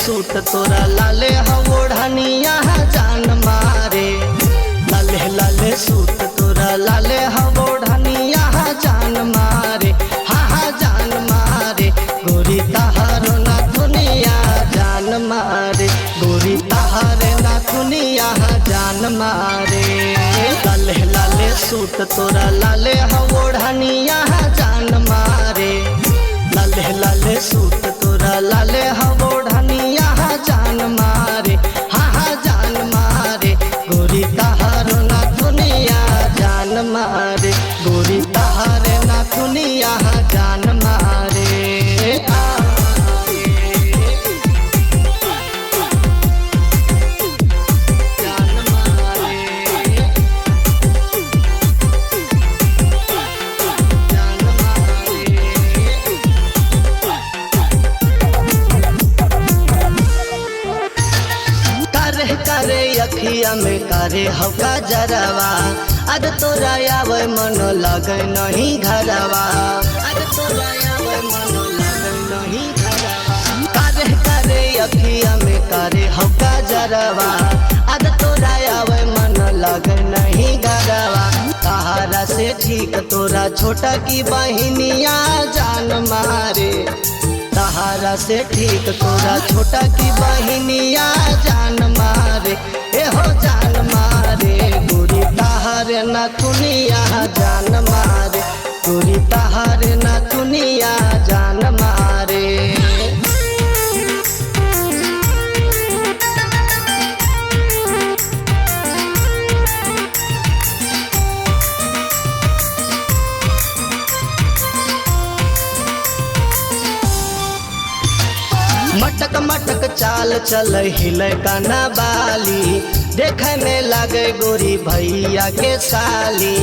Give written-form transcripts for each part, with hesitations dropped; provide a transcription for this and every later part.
Suit तोरा लाले हवोढ़निया जान मारे। लाले लाले सूट तोरा लाले हवोढ़निया जान मारे। हाँ हाँ जान मारे गोरी तहारो ना दुनिया जान मारे। गोरी तहारे ना दुनिया जान मारे। लाले लाले सूट तोरा लाले हवोढ़निया जान मारे। लाले लाले सूट तोरा लाले हवोढ़निया जान मारे। हाँ हाँ जान मारे गोरी तहारो ना दुनिया जान मारे। गोरी तहारे ना दुनिया जान मारे। करे अखिया में करे हवा जरवा। अद तोरा आवे मन लगे नहीं घरवा। अद तोरा आवे मन लगे नहीं घरवा। करे करे अखिया में करे हवा जरवा। अद तोरा आवे मन लगे नहीं घरवा। तहारा से ठीक तोरा छोटा की बहिनिया जान मारे। तहारा से ठीक तोरा छोटा की बहिनिया जान मारे। ए हो जान मारे गोरी तहारे ना दुनिया जान मारे। गोरी तहारे ना दुनिया जान मारे। मटक मटक चाल चल हिले काना बाली। देखे में लागे गोरी भैया के साली।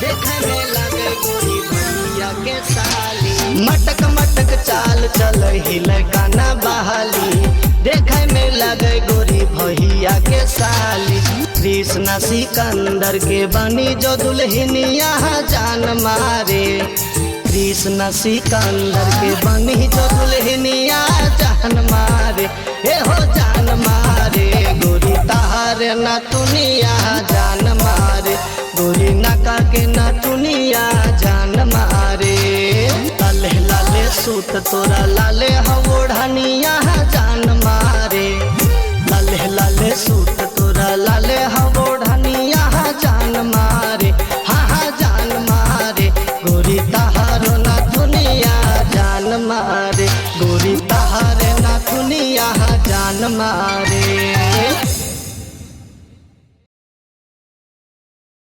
देखे में लागे गोरी भैया के साली। मटक मटक चाल चल हिले काना बहाली। देखे में लागे गोरी भैया के साली। कृष्णा सिकंदर के बनी जो दुल्हनिया जान मारे। कृष्णा सिकंदर के बनी जो दुल्हनिया जान मारे। ए हो जान मारे गोरी तहारे ना दुनिया जान मारे। गोरी नका के ना दुनिया जान मारे। लाले लाले सूट तोरा लाले हवोढ़निया जान मारे। लाले लाले सूट तोरा लाले हवोढ़निया जान मारे। हाँ हाँ जान मारे गोरी तहारो ना दुनिया जान मारे। गोरी तहारे ना दुनिया जान मारे।